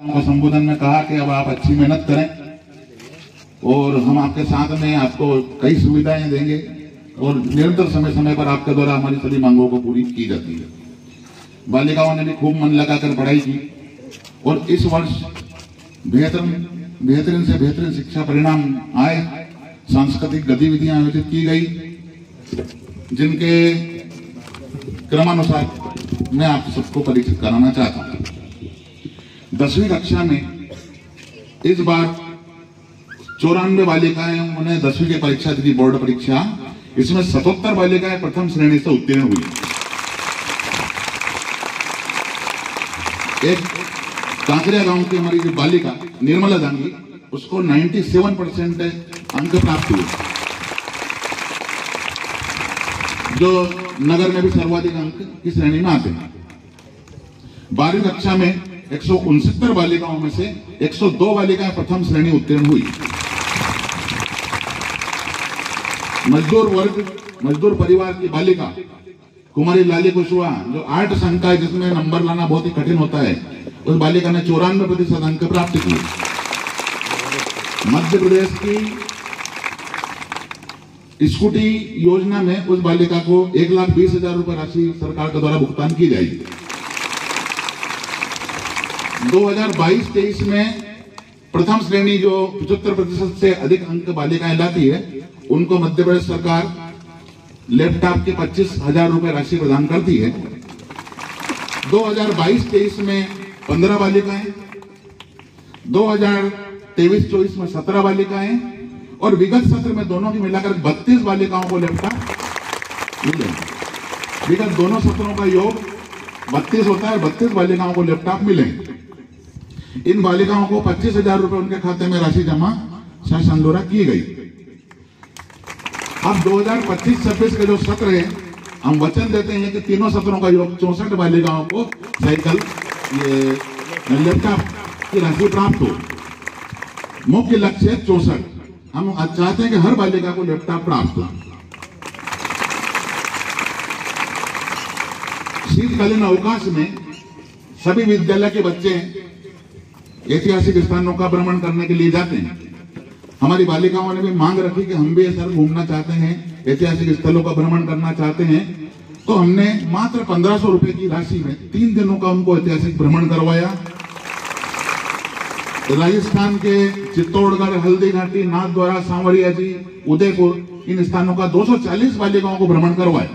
संबोधन में कहा कि अब आप अच्छी मेहनत करें और हम आपके साथ में आपको कई सुविधाएं देंगे और निरंतर समय समय पर आपके द्वारा हमारी सभी मांगों को पूरी की जाती है। बालिकाओं ने भी खूब मन लगाकर पढ़ाई की और इस वर्ष बेहतरीन से बेहतरीन शिक्षा परिणाम आए। सांस्कृतिक गतिविधियां आयोजित की गई जिनके क्रमानुसार मैं आप सबको परिचित कराना चाहता हूं। 10वीं कक्षा में इस बार 94 बालिकाएं उन्हें 10वीं की परीक्षा दी, बोर्ड परीक्षा। इसमें 77 बालिकाएं प्रथम श्रेणी से उत्तीर्ण हुई। एक कांकरिया गांव की हमारी जो बालिका निर्मला दांगी, उसको 97% अंक प्राप्त हुए, जो नगर में भी सर्वाधिक अंक की श्रेणी में आते हैं। 12वीं कक्षा में 169 बालिकाओं में से 102 बालिकाएं प्रथम श्रेणी उत्तीर्ण हुई। मजदूर परिवार की बालिका कुमारी लाली कुशवाहा, जो 8 संख्या है जिसमें नंबर लाना बहुत ही कठिन होता है, उस बालिका ने 94% अंक प्राप्त किए। मध्य प्रदेश की स्कूटी योजना में उस बालिका को 1,20,000 रुपए राशि सरकार के द्वारा भुगतान की जाएगी। 2022-23 में प्रथम श्रेणी जो 75% से अधिक अंक बालिकाएं लाती है, उनको मध्य प्रदेश सरकार लैपटॉप के 25,000 रुपए राशि प्रदान करती है। 2022-23 में 15 बालिकाएं, 2023-24 में 17 बालिकाएं और विगत सत्र में दोनों की मिलाकर 32 बालिकाओं को लैपटॉप मिले। विगत दोनों सत्रों का योग 32 होता है, 32 बालिकाओं को लैपटॉप मिले। इन बालिकाओं को 25,000 रुपए उनके खाते में राशि जमा शासन द्वारा की गई। अब 2025-26 के जो सत्र है, हम वचन देते हैं कि तीनों सत्रों का योग 64 बालिकाओं को साइकिल, ये लैपटॉप की राशि प्राप्त हो। मुख्य लक्ष्य है 64। हम चाहते हैं कि हर बालिका को लैपटॉप प्राप्त हो। शीतकालीन अवकाश में सभी विद्यालय के बच्चे ऐतिहासिक स्थानों का भ्रमण करने के लिए जाते हैं। हमारी बालिकाओं ने भी मांग रखी कि हम भी सर घूमना चाहते हैं, ऐतिहासिक स्थलों का भ्रमण करना चाहते हैं। तो हमने मात्र 1500 रुपए की राशि में 3 दिनों का उनको ऐतिहासिक भ्रमण करवाया। राजस्थान के चित्तौड़गढ़, हल्दीघाटी, नाथद्वारा, सांवरिया जी, उदयपुर, इन स्थानों का 240 बालिकाओं को भ्रमण करवाया।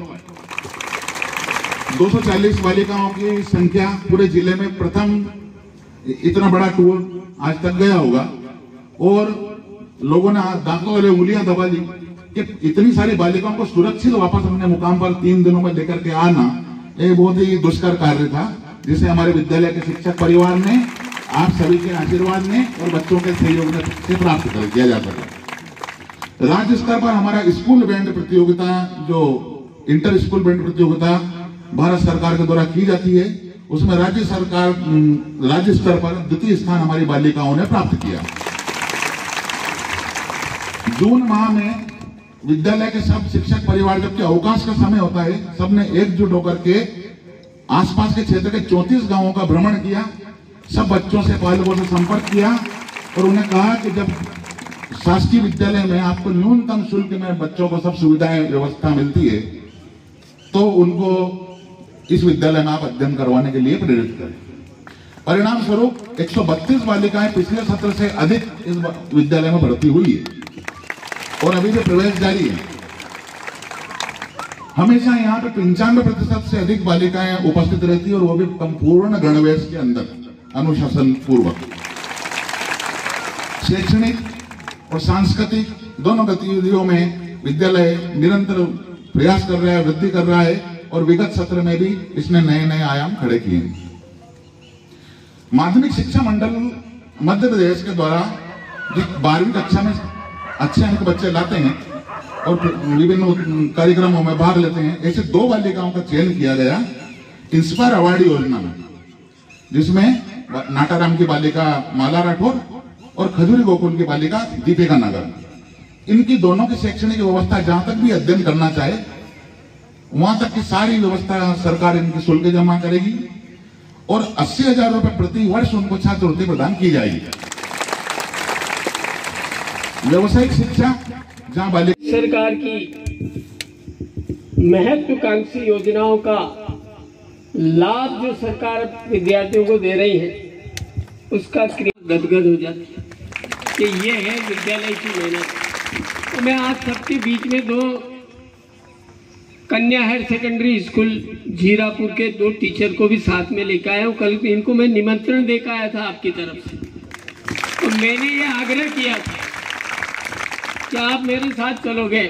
240 बालिकाओं की संख्या पूरे जिले में प्रथम इतना बड़ा टूर आज तक गया होगा। और लोगों ने दांतों वाले उंगलियां दबा ली कि इतनी सारी बालिकाओं को सुरक्षित वापस अपने मुकाम पर 3 दिनों में लेकर के आना, ये बहुत ही दुष्कर कार्य था, जिसे हमारे विद्यालय के शिक्षक परिवार ने, आप सभी के आशीर्वाद ने और बच्चों के सहयोग से प्राप्त कर किया जा सका। राज्य स्तर पर हमारा स्कूल बैंड प्रतियोगिता, जो इंटर स्कूल बैंड प्रतियोगिता भारत सरकार के द्वारा की जाती है, उसमें राज्य स्तर पर द्वितीय स्थान हमारी बालिकाओं ने प्राप्त किया। जून माह में विद्यालय के सब शिक्षक परिवार, जबकि अवकाश का समय होता है, सबने एकजुट होकर के आसपास के क्षेत्र के 34 गांवों का भ्रमण किया। सब बच्चों से, पालकों से संपर्क किया और उन्हें कहा कि जब शासकीय विद्यालय में आपको न्यूनतम शुल्क में बच्चों को सब सुविधाएं व्यवस्था मिलती है, तो उनको इस विद्यालय में आप अध्ययन करवाने के लिए प्रेरित करें। परिणाम स्वरूप 132 बालिकाएं पिछले सत्र से अधिक इस विद्यालय में भर्ती हुई है और अभी भी प्रवेश जारी है। हमेशा यहाँ पे 95% से अधिक बालिकाएं उपस्थित रहती है और वो भी संपूर्ण गणवेश के अंदर, अनुशासन पूर्वक। शैक्षणिक और सांस्कृतिक दोनों गतिविधियों में विद्यालय निरंतर प्रयास कर रहा है, वृद्धि कर रहा है और विगत सत्र में भी इसने नए नए आयाम खड़े किए। माध्यमिक शिक्षा मंडल मध्य प्रदेश के द्वारा जो 12वीं कक्षा में अच्छे अंक बच्चे लाते हैं और विभिन्न कार्यक्रमों में भाग लेते हैं, ऐसे 2 बालिकाओं का चयन किया गया इंस्पायर अवार्ड योजना में, जिसमें नाटाराम की बालिका माला राठौर और खजूरी गोकुल की बालिका दीपिका नगर। इनकी दोनों की शैक्षणिक व्यवस्था, जहां तक भी अध्ययन करना चाहे वहां तक की सारी व्यवस्था सरकार इनकी शुल्क जमा करेगी और 80,000 रुपए प्रति वर्ष उनको छात्रवृत्ति प्रदान की जाएगी। व्यावसायिक शिक्षा जहां बालिका सरकार की महत्वाकांक्षी योजनाओं का लाभ जो सरकार विद्यार्थियों को दे रही है उसका गदगद हो जाती है कि ये है विद्यालय की मेहनत। तो मैं आज सबके बीच में 2 कन्या हायर सेकेंडरी स्कूल जीरापुर के 2 टीचर को भी साथ में लेकर आया हूँ। कल इनको मैं निमंत्रण देकर आया था आपकी तरफ से, तो मैंने ये आग्रह किया था कि आप मेरे साथ चलोगे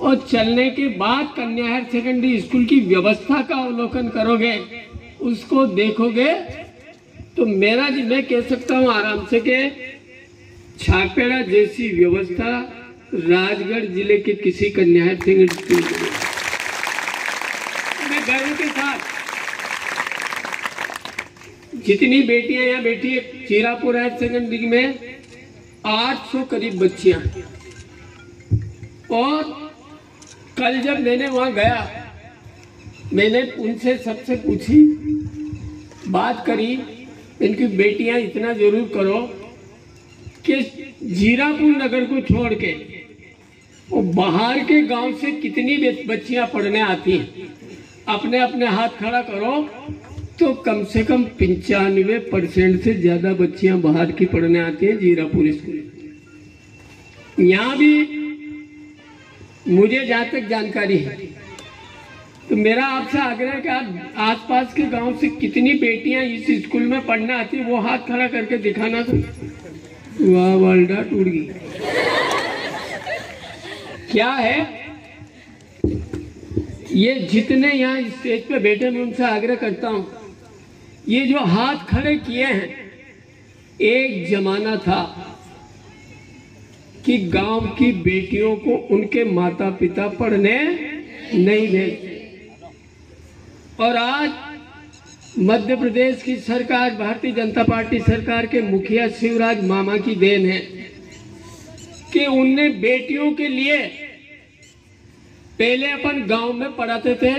और चलने के बाद कन्या हायर सेकेंडरी स्कूल की व्यवस्था का अवलोकन करोगे, उसको देखोगे, तो मेरा मैं कह सकता हूँ आराम से कि छापेड़ा जैसी व्यवस्था राजगढ़ जिले के किसी कन्या हायर सेकेंडरी स्कूल में। मैं गर्व के साथ जितनी बेटियां यहाँ बैठी है, जीरापुर हायर सेकेंडरी में 800 करीब बच्चियां, और कल जब मैंने वहां गया, मैंने उनसे सबसे पूछी, बात करी, इनकी बेटियां इतना जरूर करो कि जीरापुर नगर को छोड़ के और बाहर के गांव से कितनी बच्चियां पढ़ने आती हैं, अपने अपने हाथ खड़ा करो, तो कम से कम 95% से ज्यादा बच्चियां बाहर की पढ़ने आती हैं जीरापुर स्कूल। यहाँ भी मुझे जहाँ तक जानकारी है, तो मेरा आपसे आग्रह है कि आप आसपास के गांव से कितनी बेटियां इस स्कूल में पढ़ने आती है, वो हाथ खड़ा करके दिखाना। तो वाह, वालडा टूट गई। क्या है, ये जितने यहाँ स्टेज पे बैठे, मैं उनसे आग्रह करता हूँ, ये जो हाथ खड़े किए हैं, एक जमाना था कि गांव की बेटियों को उनके माता पिता पढ़ने नहीं भेजते, और आज मध्य प्रदेश की सरकार, भारतीय जनता पार्टी सरकार के मुखिया शिवराज मामा की देन है कि उनने बेटियों के लिए पहले अपन गांव में पढ़ाते थे,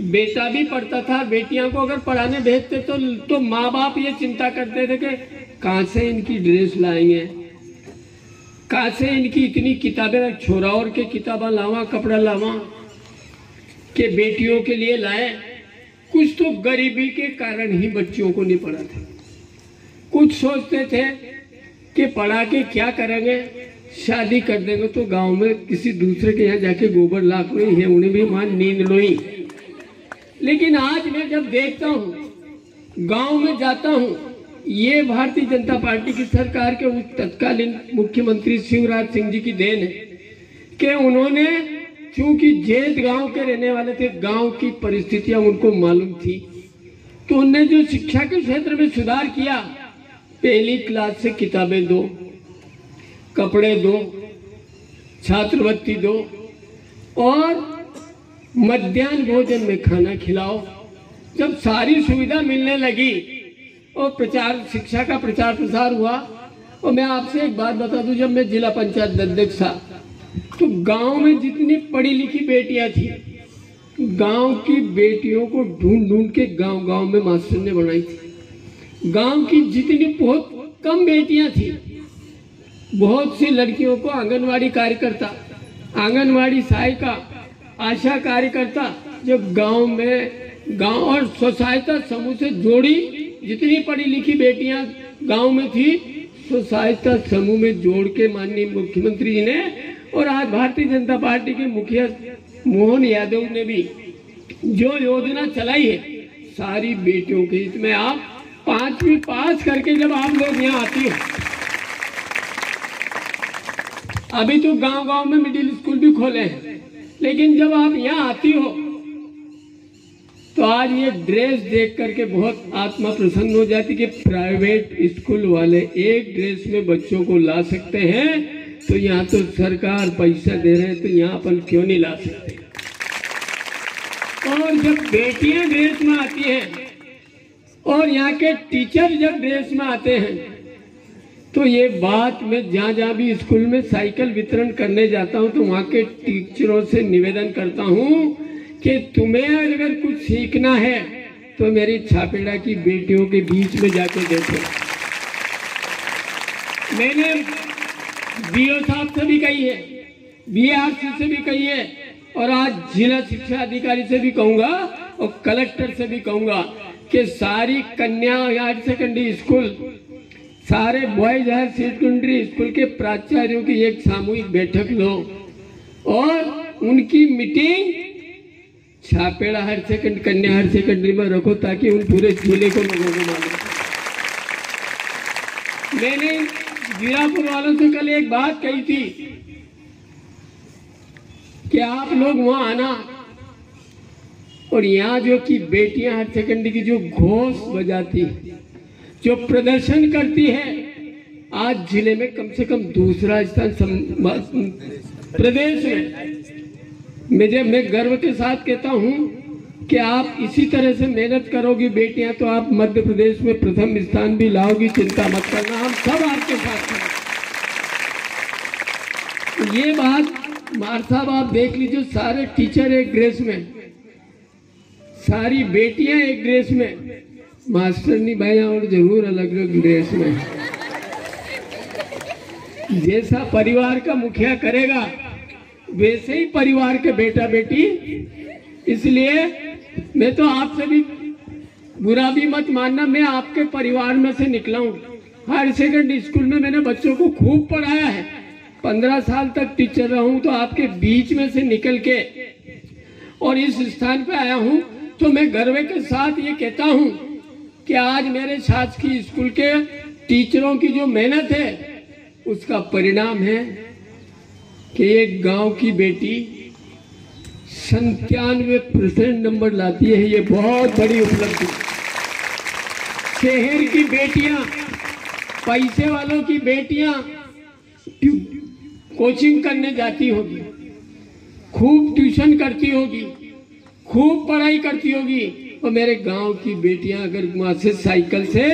बेटा भी पढ़ता था, बेटियां को अगर पढ़ाने भेजते तो माँ बाप ये चिंता करते थे कि कहां से इनकी ड्रेस लाएंगे, कहां से इनकी इतनी किताबें, छोराओं के किताबें लावा, कपड़ा लावा, के बेटियों के लिए लाए। कुछ तो गरीबी के कारण ही बच्चियों को नहीं पढ़ाते, कुछ सोचते थे कि पढ़ा के क्या करेंगे, शादी कर देंगे तो गांव में किसी दूसरे के यहाँ जाके गोबर लाख में है, उन्हें भी मान नींद लोई। लेकिन आज मैं जब देखता हूँ, गांव में जाता हूँ, ये भारतीय जनता पार्टी की सरकार के उस तत्कालीन मुख्यमंत्री शिवराज सिंह जी की देन है कि उन्होंने, चूंकि जेठ गांव के रहने वाले थे, गांव की परिस्थितियां उनको मालूम थी, तो उन्होंने जो शिक्षा के क्षेत्र में सुधार किया, पहली क्लास से किताबें दो, कपड़े दो, छात्रवृत्ति दो, और मध्याह्न भोजन में खाना खिलाओ। जब सारी सुविधा मिलने लगी और प्रचार, शिक्षा का प्रचार प्रसार हुआ, और मैं आपसे एक बात बता दूं, जब मैं जिला पंचायत अध्यक्ष था, तो गांव में जितनी पढ़ी लिखी बेटियां थी, गांव की बेटियों को ढूंढ ढूंढ के गांव गांव में मास्टर ने बनाई थी। गांव की जितनी बहुत कम बेटियां थी, बहुत सी लड़कियों को आंगनवाड़ी कार्यकर्ता, आंगनवाड़ी सहायिका, आशा कार्यकर्ता, जब गांव में, गांव और स्वसहायता समूह से जोड़ी, जितनी पढ़ी लिखी बेटियां गांव में थी, स्वसहायता समूह में जोड़ के माननीय मुख्यमंत्री जी ने, और आज भारतीय जनता पार्टी के मुखिया मोहन यादव ने भी जो योजना चलाई है, सारी बेटियों के हित में। आप 5वीं पास करके जब आप लोग यहाँ आती हो, अभी तो गांव गांव में मिडिल स्कूल भी खोले हैं, लेकिन जब आप यहाँ आती हो, तो आज ये ड्रेस देख करके बहुत आत्मा प्रसन्न हो जाती कि प्राइवेट स्कूल वाले एक ड्रेस में बच्चों को ला सकते हैं, तो यहाँ तो सरकार पैसा दे रहे हैं, तो यहाँ अपन क्यों नहीं ला सकते। और जब बेटियां ड्रेस में आती हैं और यहाँ के टीचर जब ड्रेस में आते हैं, तो ये बात मैं जहाँ जहाँ भी स्कूल में साइकिल वितरण करने जाता हूँ, तो वहाँ के टीचरों से निवेदन करता हूँ कि तुम्हें अगर कुछ सीखना है तो मेरी छापेड़ा की बेटियों के बीच में जाके देखो। मैंने बीओ साहब से भी कही है, बीआरसी से भी कही है, और आज जिला शिक्षा अधिकारी से भी कहूंगा और कलेक्टर से भी कहूंगा कि सारी कन्या हायर सेकेंडरी स्कूल, सारे बॉयज हायर सेकेंडरी स्कूल के प्राचार्यों की एक सामूहिक बैठक लो और उनकी मीटिंग छापेड़ा हायर सेकेंडरी, कन्या हायर सेकेंडरी में रखो ताकि उन पूरे जिले को लोगों को मालूम। मैंने जीरापुर वालों से कल एक बात कही थी कि आप लोग वहां आना और यहाँ जो कि बेटियां हायर सेकेंडरी की जो घोष बजाती, जो प्रदर्शन करती है, आज जिले में कम से कम दूसरा स्थान प्रदेश में। मैं गर्व के साथ कहता हूं कि आप इसी तरह से मेहनत करोगी बेटियां तो आप मध्य प्रदेश में प्रथम स्थान भी लाओगी, चिंता मत करना, हम सब आपके साथ हैं। ये बात मार साहब आप देख लीजिए, सारे टीचर एक ड्रेस में, सारी बेटियां एक ड्रेस में, मास्टरनी भैया और जरूर अलग अलग ड्रेस में। जैसा परिवार का मुखिया करेगा वैसे ही परिवार के बेटा बेटी। इसलिए मैं तो आपसे भी बुरा भी मत मानना, मैं आपके परिवार में से निकला हूँ। हायर सेकेंडरी स्कूल में मैंने बच्चों को खूब पढ़ाया है, 15 साल तक टीचर रहा हूँ, तो आपके बीच में से निकल के और इस स्थान पे आया हूँ। तो मैं गर्व के साथ ये कहता हूँ कि आज मेरे शासकीय स्कूल के टीचरों की जो मेहनत है उसका परिणाम है कि एक गांव की बेटी 97% नंबर लाती है। ये बहुत बड़ी उपलब्धि। शहर की बेटियां, पैसे वालों की बेटियां कोचिंग करने जाती होगी, खूब ट्यूशन करती होगी, खूब पढ़ाई करती होगी, और मेरे गांव की बेटियां अगर वहां से साइकिल से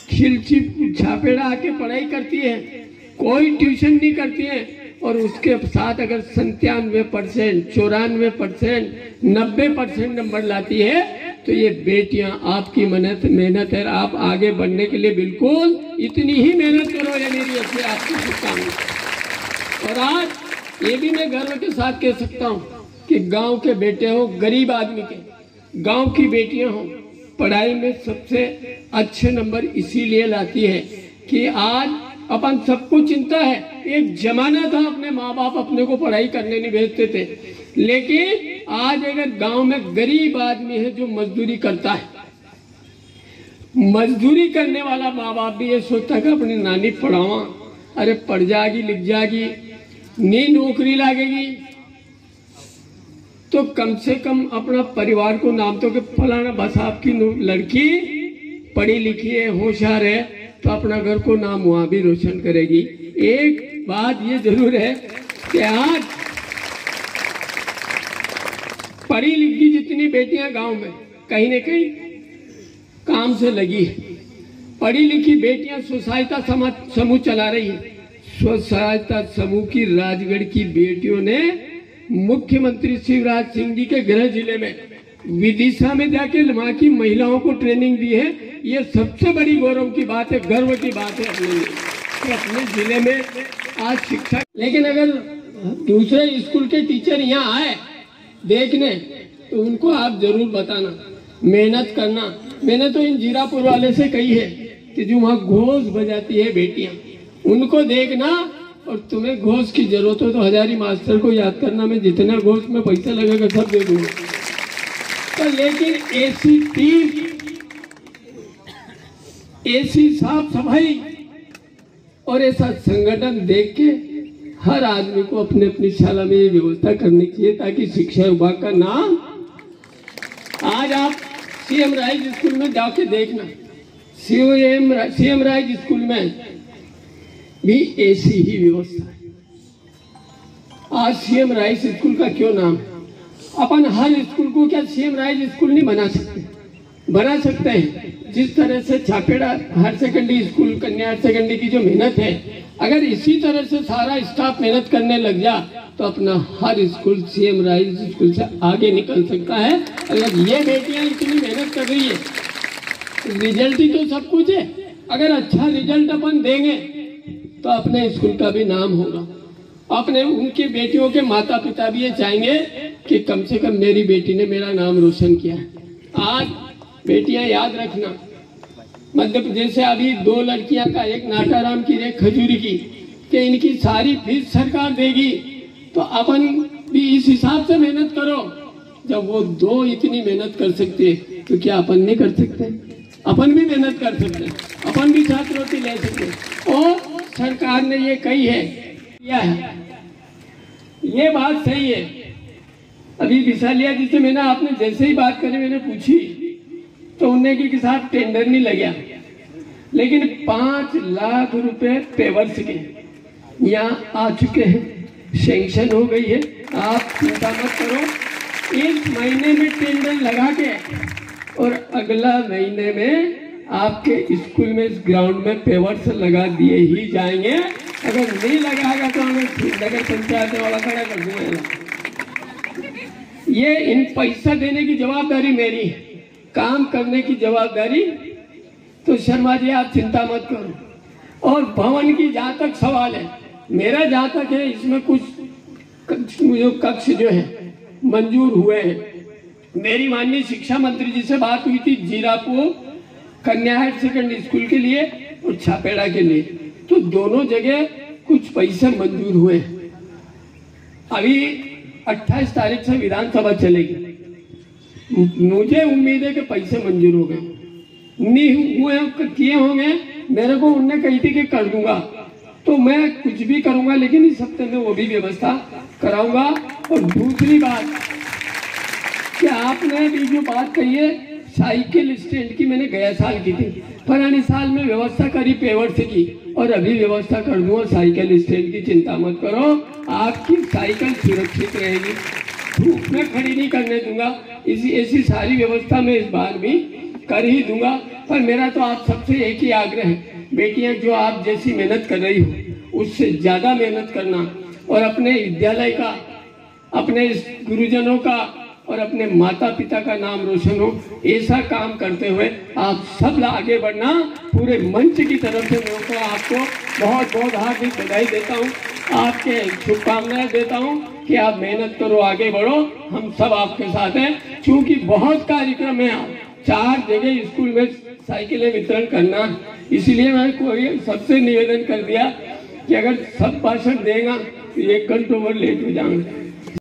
खिलची छापेड़ा आके पढ़ाई करती है, कोई ट्यूशन नहीं करती है, और उसके साथ अगर 97%, 94%, 90% नंबर लाती है, तो ये बेटियां आपकी मेहनत है। आप आगे बढ़ने के लिए बिल्कुल इतनी ही मेहनत करो, ये मेरी अच्छी आपकी शुभकामनाएं। और आज ये भी मैं गर्व के साथ कह सकता हूँ कि गांव के बेटे हो, गरीब आदमी के गांव की बेटियां हो, पढ़ाई में सबसे अच्छे नंबर इसीलिए लाती है कि आज अपन सबको चिंता है। एक जमाना था अपने माँ बाप अपने को पढ़ाई करने नहीं भेजते थे, लेकिन आज अगर गांव में गरीब आदमी है जो मजदूरी करता है, मजदूरी करने वाला माँ बाप भी ये सोचता कि अपनी नानी पढ़ावा, अरे पढ़ जाएगी, लिख जाएगी, नहीं नौकरी लगेगी, तो कम से कम अपना परिवार को नाम तो कि फलाना बस आपकी लड़की पढ़ी लिखी है, होशियार है, तो अपना घर को नाम वहां भी रोशन करेगी। एक बात ये जरूर है कि आज पढ़ी लिखी जितनी बेटियां गांव में कहीं न कहीं काम से लगी है, पढ़ी लिखी बेटियां स्वसहायता समूह चला रही है। स्वसहायता समूह की राजगढ़ की बेटियों ने मुख्यमंत्री शिवराज सिंह जी के गृह जिले में विदिशा में जाके वहां की महिलाओं को ट्रेनिंग दी है। ये सबसे बड़ी गौरव की बात है, गर्व की बात है अपने लिए कि अपने जिले में आज शिक्षा। लेकिन अगर दूसरे स्कूल के टीचर यहाँ आए देखने तो उनको आप जरूर बताना, मेहनत करना। मैंने तो इन जीरापुर वाले से कही है कि जो वहाँ घोष बजाती है बेटियां, उनको देखना, और तुम्हें घोष की जरूरत हो तो हजारी मास्टर को याद करना, मैं जितना घोष में पैसा लगेगा सब दे दूंगा। तो लेकिन ऐसी टीम, ऐसी साफ सफाई और ऐसा संगठन देख के हर आदमी को अपने अपनी शाला में ये व्यवस्था करनी चाहिए ताकि शिक्षा विभाग का नाम। आज आप सीएम राइज स्कूल में जाके देखना, सीएम राइज स्कूल में भी ऐसी ही व्यवस्था है। आज सीएम राइज स्कूल का क्यों नाम है? अपन हर स्कूल को क्या सीएम राइज स्कूल नहीं बना सकते? बना सकते हैं। जिस तरह से छापेड़ा हायर सेकेंडरी स्कूल, कन्या हायर सेकेंडरी की जो मेहनत है, अगर इसी तरह से सारा स्टाफ मेहनत करने लग जा तो अपना हर स्कूल सीएम राइज स्कूल से आगे निकल सकता है। अगर ये बेटियां इतनी मेहनत कर रही है, रिजल्ट ही तो सब कुछ है। अगर अच्छा रिजल्ट अपन देंगे तो अपने स्कूल का भी नाम होगा, अपने उनकी बेटियों के माता पिता भी ये चाहेंगे कि कम से कम मेरी बेटी ने मेरा नाम रोशन किया है। आज बेटियां याद रखना, मध्य प्रदेश से अभी 2 लड़कियां का, एक नाटाराम की एक खजूरी की, कि इनकी सारी फीस सरकार देगी, तो अपन भी इस हिसाब से मेहनत करो। जब वो 2 इतनी मेहनत कर सकते तो क्या अपन नहीं कर सकते? अपन भी मेहनत कर सकते, अपन भी छात्रवृत्ति ले सकते। और सरकार ने ये कही है, किया है, ये बात सही है। अभी विशालिया जी से मैंने, आपने जैसे ही बात करी मैंने पूछी तो उन्होंने कि साहब टेंडर नहीं लगा, लेकिन 5 लाख रुपए पेवर्स के यहाँ आ चुके हैं, सैंक्शन हो गई है। आप चिंता मत करो, इस महीने में टेंडर लगा के और अगला महीने में आपके स्कूल में, इस ग्राउंड में पेवर्स लगा दिए ही जाएंगे। अगर नहीं लगाएगा तो हमें नगर पंचायत वाला खड़ा कर दूंगा। ये इन पैसा देने की जवाबदारी मेरी है, काम करने की जवाबदारी तो शर्मा जी आप चिंता मत करो। और भवन की जहाँ तक सवाल है, मेरा जहाँ तक है, इसमें कुछ कक्ष जो है मंजूर हुए हैं। मेरी माननीय शिक्षा मंत्री जी से बात हुई थी जीरापुर कन्या हायर सेकेंडरी स्कूल के लिए और छापेड़ा के लिए, तो दोनों जगह कुछ पैसे मंजूर हुए। अभी 28 तारीख से विधानसभा चलेगी, मुझे उम्मीद है कि पैसे मंजूर हो गए, नहीं हुए किए होंगे। मेरे को उन्होंने कही थी कि कर दूंगा, तो मैं कुछ भी करूंगा, लेकिन इस हफ्ते में वो भी व्यवस्था कराऊंगा। और दूसरी बात कि आपने भी जो बात कही है साइकिल स्टैंड की, मैंने गया साल की थी, पुराने साल में व्यवस्था करी पेवर से की, और अभी व्यवस्था कर दूंगा साइकिल स्टैंड की। चिंता मत करो, आपकी साइकिल सुरक्षित रहेगी, धूप में खड़ी नहीं करने दूंगा। ऐसी सारी व्यवस्था मैं इस बार भी कर ही दूंगा। पर मेरा तो आप सबसे एक ही आग्रह है, बेटियां जो आप जैसी मेहनत कर रही हो उससे ज्यादा मेहनत करना, और अपने विद्यालय का, अपने गुरुजनों का और अपने माता पिता का नाम रोशन हो, ऐसा काम करते हुए आप सब आगे बढ़ना। पूरे मंच की तरफ से मैं को आपको बहुत बहुत हार्दिक बधाई देता हूँ, आपके शुभकामनाएं देता हूँ कि आप मेहनत करो, आगे बढ़ो, हम सब आपके साथ हैं। क्योंकि बहुत कार्यक्रम है, 4 जगह स्कूल में साइकिलें वितरण करना, इसलिए मैं कोई सबसे निवेदन कर दिया कि अगर सब भाषण देगा तो 1 घंटे और लेट हो जाएंगे।